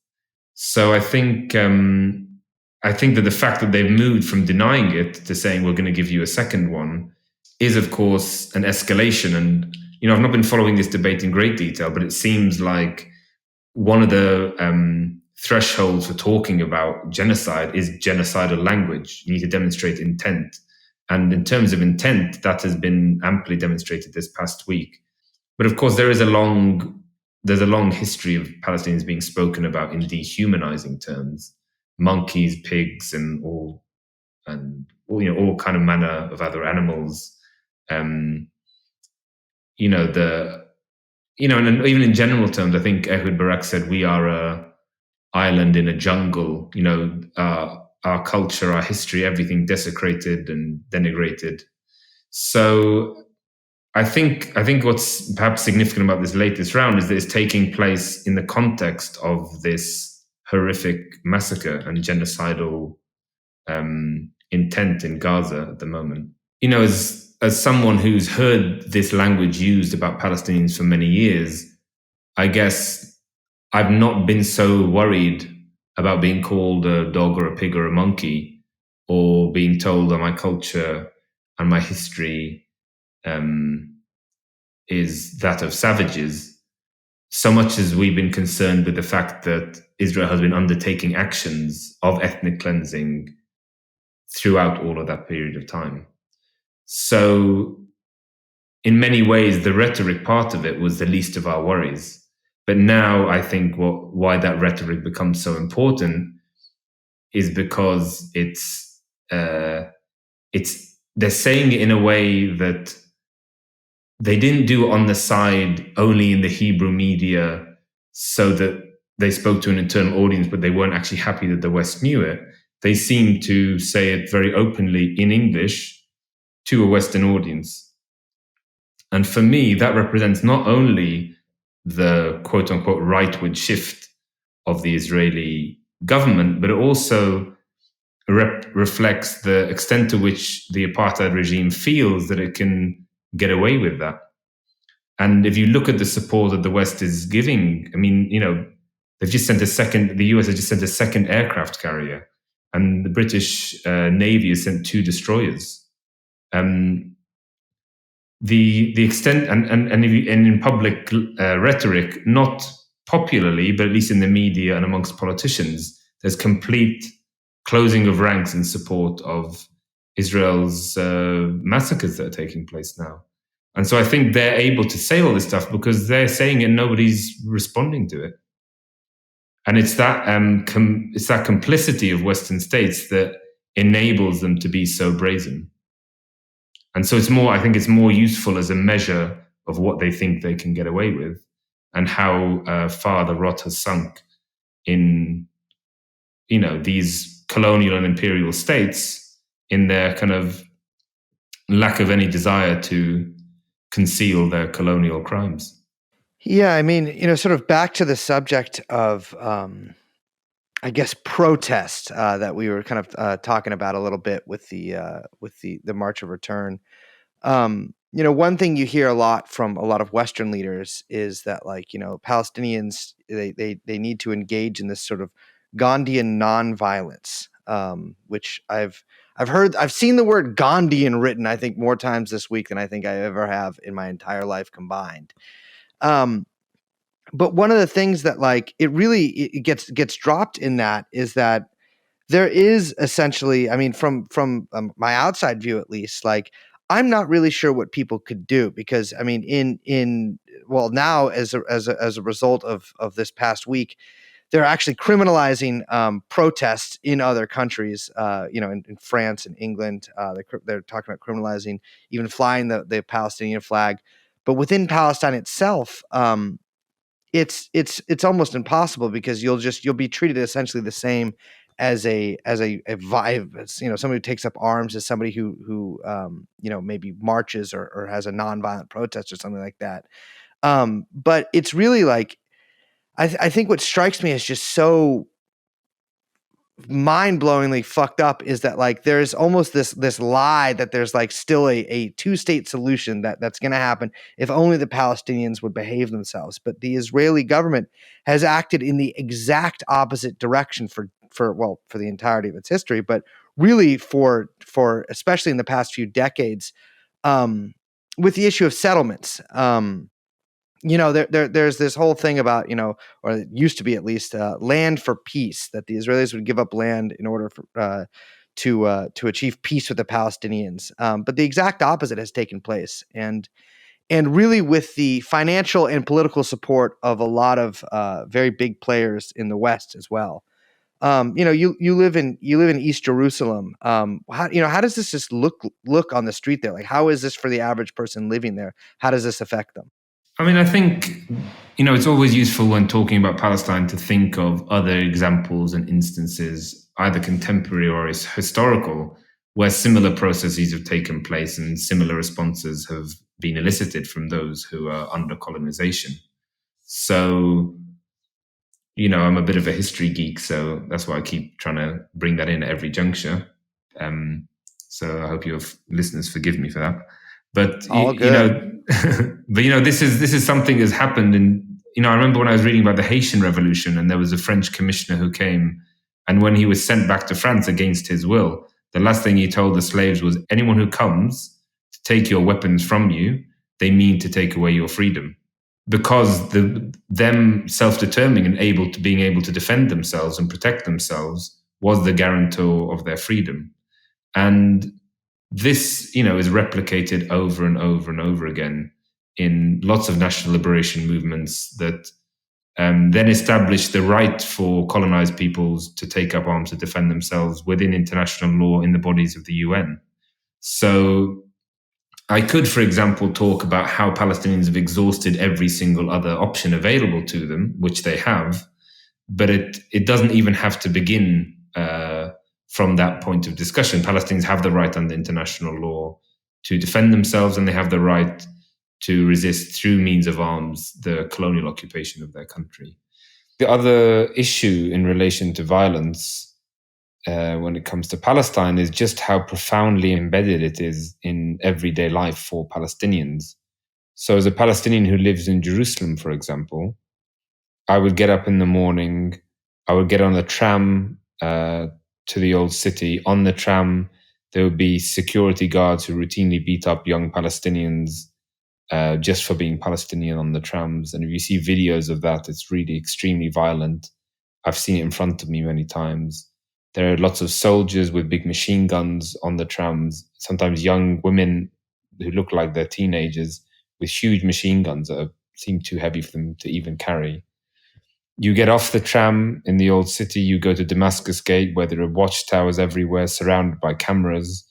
So I think that the fact that they've moved from denying it to saying we're going to give you a second one is, of course, an escalation. And, I've not been following this debate in great detail, but it seems like one of the thresholds for talking about genocide is genocidal language. You need to demonstrate intent. And in terms of intent, that has been amply demonstrated this past week. But of course, there's a long history of Palestinians being spoken about in dehumanizing terms. Monkeys, pigs, and all kind of manner of other animals. And even in general terms, I think Ehud Barak said we are a island in a jungle. Our culture, our history, everything desecrated and denigrated. So I think what's perhaps significant about this latest round is that it's taking place in the context of this horrific massacre and genocidal intent in Gaza at the moment. As someone who's heard this language used about Palestinians for many years, I guess I've not been so worried about being called a dog or a pig or a monkey, or being told that my culture and my history is that of savages, so much as we've been concerned with the fact that Israel has been undertaking actions of ethnic cleansing throughout all of that period of time. So in many ways, the rhetoric part of it was the least of our worries. But now I think why that rhetoric becomes so important is because they're saying it in a way that they didn't do on the side only in the Hebrew media so that they spoke to an internal audience, but they weren't actually happy that the West knew it. They seemed to say it very openly in English to a Western audience. And for me, that represents not only the quote unquote rightward shift of the Israeli government, but it also reflects the extent to which the apartheid regime feels that it can get away with that. And if you look at the support that the West is giving, they've just sent the US has just sent a second aircraft carrier, and the British Navy has sent 2 destroyers. the extent and in public rhetoric, not popularly, but at least in the media and amongst politicians, there's complete closing of ranks in support of Israel's massacres that are taking place now. And so I think they're able to say all this stuff because they're saying it and nobody's responding to it. And it's that it's that complicity of Western states that enables them to be so brazen. And so I think it's more useful as a measure of what they think they can get away with and how far the rot has sunk in, these colonial and imperial states in their kind of lack of any desire to conceal their colonial crimes. Yeah, I mean, sort of back to the subject of, I guess, protest that we were kind of talking about a little bit with the March of Return. One thing you hear a lot from a lot of Western leaders is that, Palestinians, they need to engage in this sort of Gandhian nonviolence, which I've seen the word Gandhian written, I think, more times this week than I think I ever have in my entire life combined. But one of the things that it gets dropped in that is that there is essentially, I mean, from my outside view at least, I'm not really sure what people could do because, I mean, now as a result of this past week, they're actually criminalizing protests in other countries. In France and England, they're talking about criminalizing even flying the Palestinian flag, but within Palestine itself. It's almost impossible because you'll be treated essentially the same as a vibe, somebody who takes up arms as somebody who maybe marches or has a nonviolent protest or something like that. But it's really I think what strikes me as just so mind-blowingly fucked up is that there's almost this lie that there's still a two-state solution that's going to happen if only the Palestinians would behave themselves. But the Israeli government has acted in the exact opposite direction for the entirety of its history, but really for especially in the past few decades, with the issue of settlements. There's this whole thing about, or it used to be at least, land for peace, that the Israelis would give up land in order for, to achieve peace with the Palestinians. But the exact opposite has taken place. And really with the financial and political support of a lot of very big players in the West as well. You live in East Jerusalem. How does this just look on the street there? How is this for the average person living there? How does this affect them? I mean, I think, it's always useful when talking about Palestine to think of other examples and instances, either contemporary or historical, where similar processes have taken place and similar responses have been elicited from those who are under colonization. So, I'm a bit of a history geek, so that's why I keep trying to bring that in at every juncture. So I hope your listeners forgive me for that. But this is something that's happened. And I remember when I was reading about the Haitian Revolution, and there was a French commissioner who came, and when he was sent back to France against his will, the last thing he told the slaves was, anyone who comes to take your weapons from you, they mean to take away your freedom. Because them self-determining and being able to defend themselves and protect themselves was the guarantor of their freedom. And this, is replicated over and over and over again in lots of national liberation movements that then establish the right for colonized peoples to take up arms to defend themselves within international law in the bodies of the UN. So I could, for example, talk about how Palestinians have exhausted every single other option available to them, which they have, but it doesn't even have to begin from that point of discussion. Palestinians have the right under international law to defend themselves, and they have the right to resist through means of arms the colonial occupation of their country. The other issue in relation to violence when it comes to Palestine is just how profoundly embedded it is in everyday life for Palestinians. So as a Palestinian who lives in Jerusalem, for example, I would get up in the morning, I would get on the tram to the old city. On the tram, there would be security guards who routinely beat up young Palestinians just for being Palestinian on the trams. And if you see videos of that, it's really extremely violent. I've seen it in front of me many times. There are lots of soldiers with big machine guns on the trams, sometimes young women who look like they're teenagers with huge machine guns that seem too heavy for them to even carry. You get off the tram in the old city, you go to Damascus Gate, where there are watchtowers everywhere surrounded by cameras.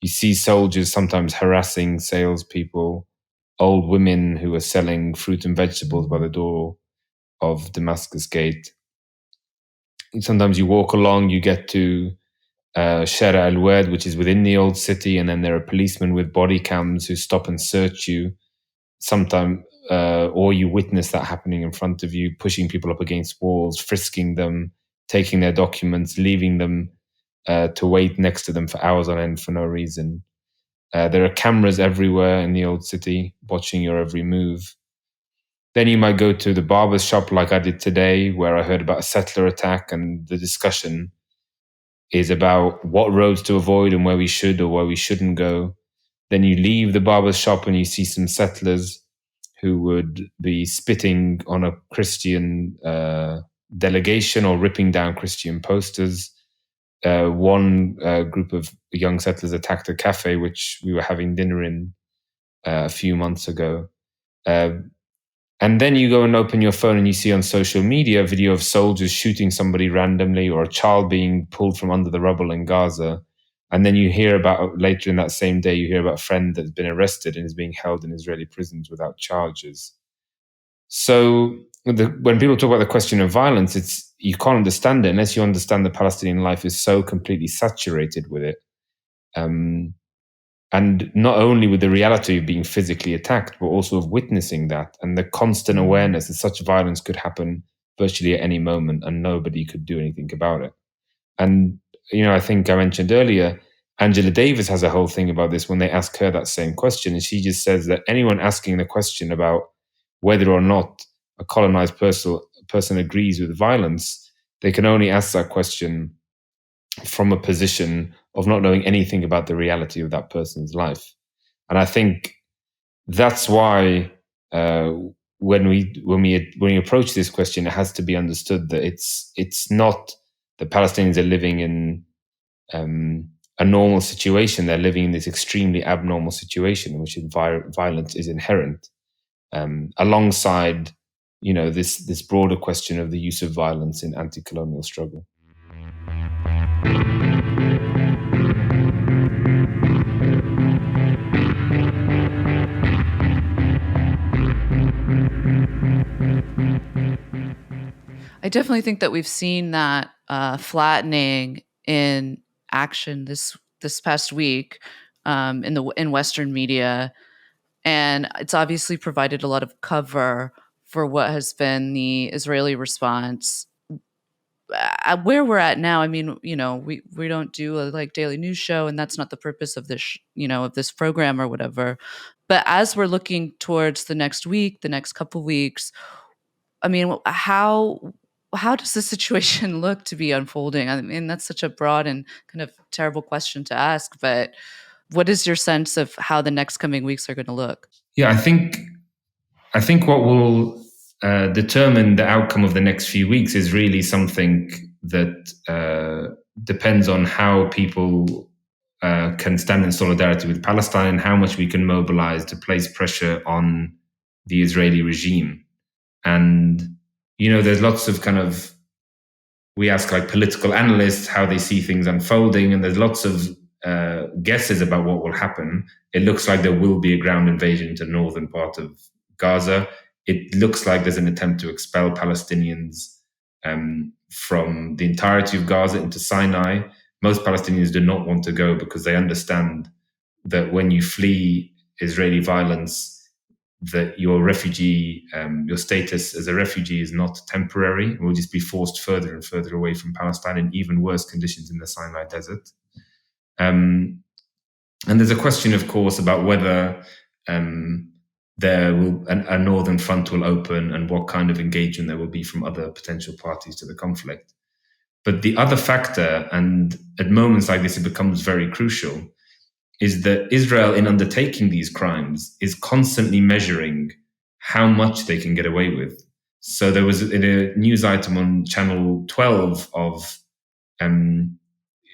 You see soldiers sometimes harassing salespeople, old women who are selling fruit and vegetables by the door of Damascus Gate. Sometimes you walk along, you get to Shara al-Wad, which is within the old city, and then there are policemen with body cams who stop and search you. Sometimes, or you witness that happening in front of you, pushing people up against walls, frisking them, taking their documents, leaving them to wait next to them for hours on end for no reason. There are cameras everywhere in the old city watching your every move. Then you might go to the barber's shop like I did today, where I heard about a settler attack, and the discussion is about what roads to avoid and where we should or where we shouldn't go. Then you leave the barber's shop and you see some settlers who would be spitting on a Christian delegation or ripping down Christian posters. One group of young settlers attacked a cafe which we were having dinner in a few months ago. And then you go and open your phone and you see on social media a video of soldiers shooting somebody randomly, or a child being pulled from under the rubble in Gaza. And then you hear about, later in that same day, you hear about a friend that's been arrested and is being held in Israeli prisons without charges. So when people talk about the question of violence, you can't understand it unless you understand that Palestinian life is so completely saturated with it. And not only with the reality of being physically attacked, but also of witnessing that and the constant awareness that such violence could happen virtually at any moment and nobody could do anything about it. And, I think I mentioned earlier, Angela Davis has a whole thing about this when they ask her that same question. And she just says that anyone asking the question about whether or not a colonized person agrees with violence, they can only ask that question from a position of not knowing anything about the reality of that person's life. And I think that's why when we approach this question, it has to be understood that it's not that Palestinians are living in a normal situation. They're living in this extremely abnormal situation in which violence is inherent, alongside this broader question of the use of violence in anti-colonial struggle. I definitely think that we've seen that flattening in action this past week in Western media, and it's obviously provided a lot of cover for what has been the Israeli response. Where we're at now, I mean, we don't do a daily news show, and that's not the purpose of this, of this program or whatever. But as we're looking towards the next week, the next couple weeks, I mean, how does the situation look to be unfolding? I mean, that's such a broad and kind of terrible question to ask, but what is your sense of how the next coming weeks are going to look? Yeah, I think what will determine the outcome of the next few weeks is really something that depends on how people can stand in solidarity with Palestine and how much we can mobilize to place pressure on the Israeli regime. And, there's lots of we ask political analysts how they see things unfolding, and there's lots of guesses about what will happen. It looks like there will be a ground invasion into the northern part of Gaza. It looks like there's an attempt to expel Palestinians from the entirety of Gaza into Sinai. Most Palestinians do not want to go because they understand that when you flee Israeli violence, that your refugee, your status as a refugee is not temporary. It will just be forced further and further away from Palestine in even worse conditions in the Sinai desert. And there's a question, of course, about whether there will a northern front will open and what kind of engagement there will be from other potential parties to the conflict. But the other factor, and at moments like this, it becomes very crucial, is that Israel, in undertaking these crimes, is constantly measuring how much they can get away with. So there was a news item on Channel 12 of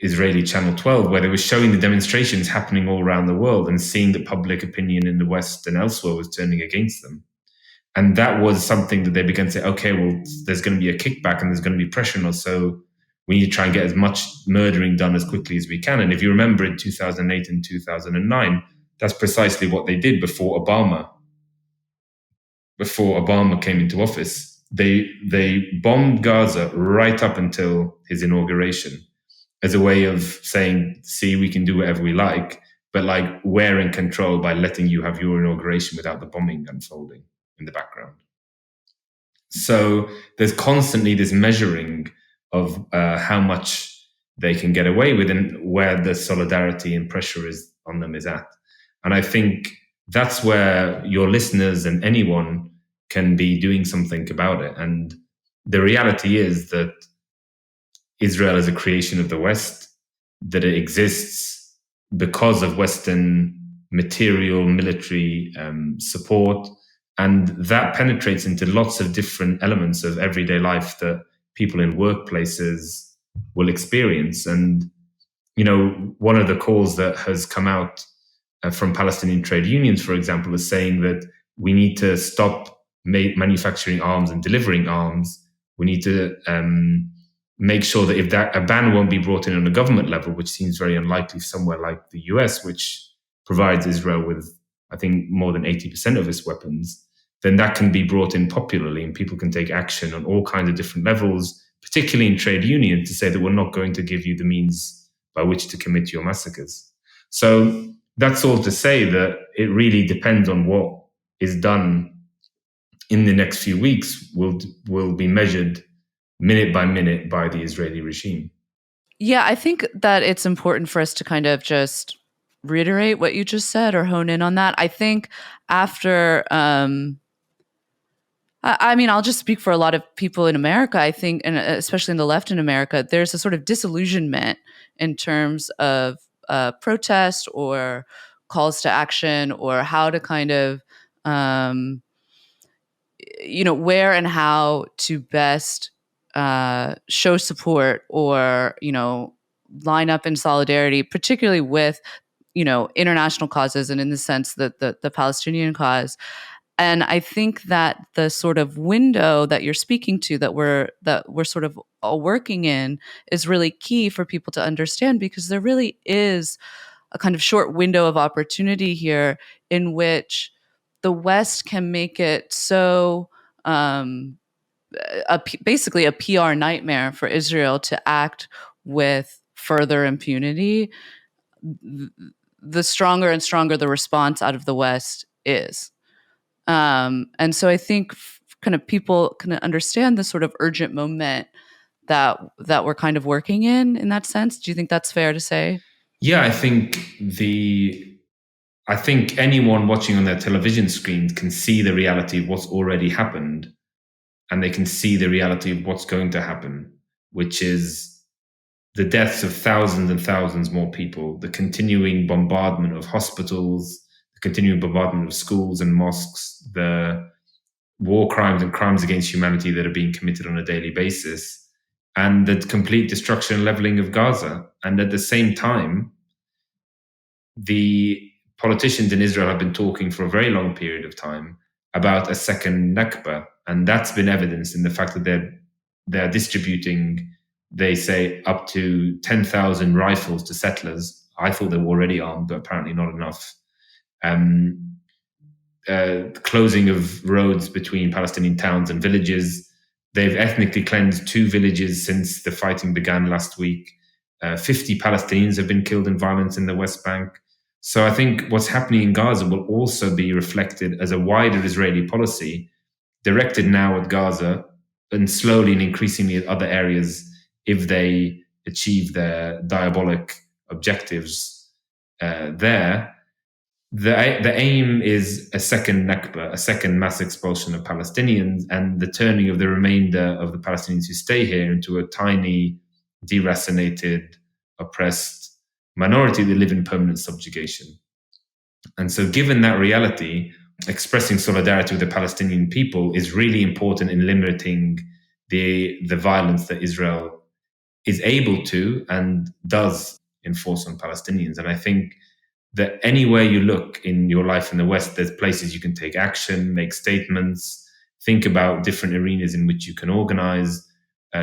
Israeli Channel 12, where they were showing the demonstrations happening all around the world and seeing that public opinion in the West and elsewhere was turning against them. And that was something that they began to say, okay, well, there's going to be a kickback and there's going to be pressure on us. So we need to try and get as much murdering done as quickly as we can. And if you remember in 2008 and 2009, that's precisely what they did before Obama came into office. They bombed Gaza right up until his inauguration as a way of saying, see, we can do whatever we like, but like we're in control by letting you have your inauguration without the bombing unfolding in the background. So there's constantly this measuring of how much they can get away with and where the solidarity and pressure is on them is at. And I think that's where your listeners and anyone can be doing something about it. And the reality is that Israel is a creation of the West, that it exists because of Western material, military support, and that penetrates into lots of different elements of everyday life that people in workplaces will experience. And, you know, one of the calls that has come out from Palestinian trade unions, for example, is saying that we need to stop manufacturing arms and delivering arms. We need to make sure that if a ban won't be brought in on a government level, which seems very unlikely somewhere like the US, which provides Israel with, I think, more than 80% of its weapons, then that can be brought in popularly and people can take action on all kinds of different levels, particularly in trade unions, to say that we're not going to give you the means by which to commit your massacres. So that's all to say that it really depends on what is done in the next few weeks will be measured minute by minute by the Israeli regime. Yeah, I think that it's important for us to kind of just reiterate what you just said or hone in on that. I think after, I mean, I'll just speak for a lot of people in America, I think, and especially in the left in America, there's a sort of disillusionment in terms of protest or calls to action or how to kind of, where and how to best show support or, line up in solidarity, particularly with, international causes and in the sense that the Palestinian cause. And I think that the sort of window that you're speaking to that we're sort of all working in is really key for people to understand, because there really is a kind of short window of opportunity here in which the West can make it so basically a PR nightmare for Israel to act with further impunity. The stronger and stronger the response out of the West is. And so I think kind of people can understand the sort of urgent moment that we're kind of working in that sense. Do you think that's fair to say? Yeah, I think anyone watching on their television screen can see the reality of what's already happened, and they can see the reality of what's going to happen, which is the deaths of thousands and thousands more people, the continuing bombardment of hospitals, the continuing bombardment of schools and mosques, the war crimes and crimes against humanity that are being committed on a daily basis, and the complete destruction and leveling of Gaza. And at the same time, the politicians in Israel have been talking for a very long period of time about a second Nakba. And that's been evidenced in the fact that they're distributing, they say, up to 10,000 rifles to settlers. I thought they were already armed, but apparently not enough. Closing of roads between Palestinian towns and villages. They've ethnically cleansed 2 villages since the fighting began last week. 50 Palestinians have been killed in violence in the West Bank. So I think what's happening in Gaza will also be reflected as a wider Israeli policy directed now at Gaza and slowly and increasingly at other areas if they achieve their diabolic objectives there. The aim is a second Nakba, a second mass expulsion of Palestinians, and the turning of the remainder of the Palestinians who stay here into a tiny deracinated, oppressed minority that live in permanent subjugation. And so given that reality, expressing solidarity with the Palestinian people is really important in limiting the violence that Israel is able to and does enforce on Palestinians. And I think that anywhere you look in your life in the West, there's places you can take action, make statements, think about different arenas in which you can organize,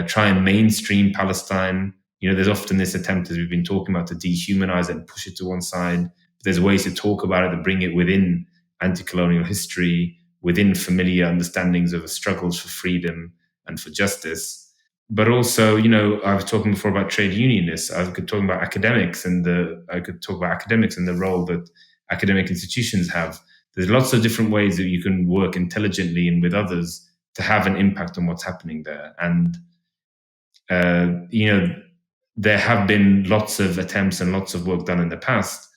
try and mainstream Palestine. There's often this attempt, as we've been talking about, to dehumanize it and push it to one side. There's ways to talk about it that bring it within anti-colonial history, within familiar understandings of struggles for freedom and for justice. But also, I was talking before about trade unionists. I could talk about academics and the role that academic institutions have. There's lots of different ways that you can work intelligently and with others to have an impact on what's happening there. And there have been lots of attempts and lots of work done in the past,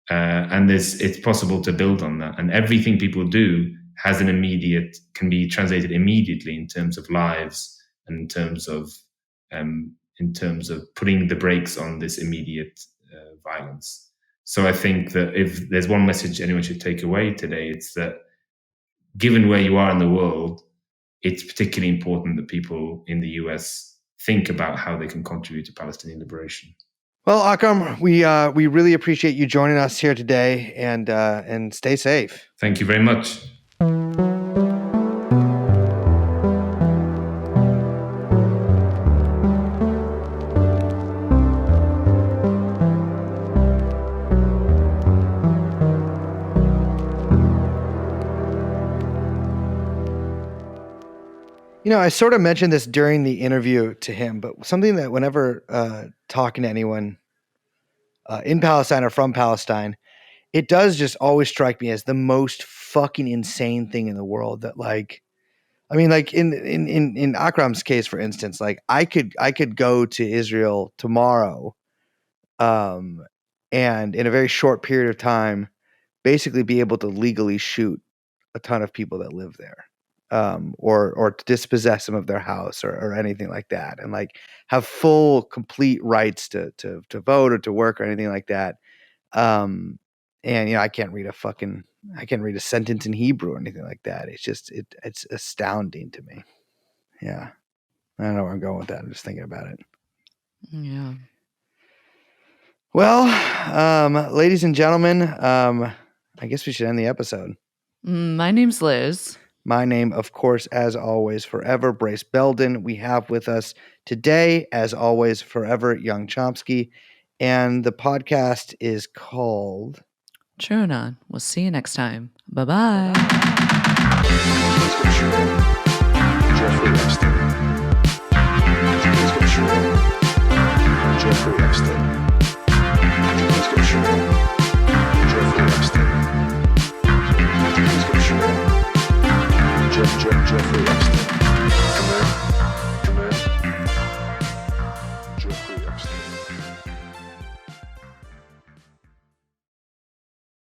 and it's possible to build on that. And everything people do can be translated immediately in terms of lives. And in terms of putting the brakes on this immediate violence. So I think that if there's one message anyone should take away today, it's that given where you are in the world, it's particularly important that people in the US think about how they can contribute to Palestinian liberation. Well, Akram, we really appreciate you joining us here today, and stay safe. Thank you very much. I sort of mentioned this during the interview to him, but something that whenever talking to anyone in Palestine or from Palestine, it does just always strike me as the most fucking insane thing in the world. That in Akram's case, for instance, like I could go to Israel tomorrow, and in a very short period of time, basically be able to legally shoot a ton of people that live there. Or to dispossess them of their house or anything like that, and like have full, complete rights to vote or to work or anything like that. And I can't read a sentence in Hebrew or anything like that. It's just it's astounding to me. Yeah, I don't know where I'm going with that. I'm just thinking about it. Yeah. Well, ladies and gentlemen, I guess we should end the episode. My name's Liz. My name, of course, as always, forever, Brace Belden. We have with us today, as always, forever, Young Chomsky. And the podcast is called TrueAnon. We'll see you next time. Bye-bye. Jeffrey Epstein. Jeffrey Epstein. Jeffrey Epstein. Come in. Jeffrey Epstein.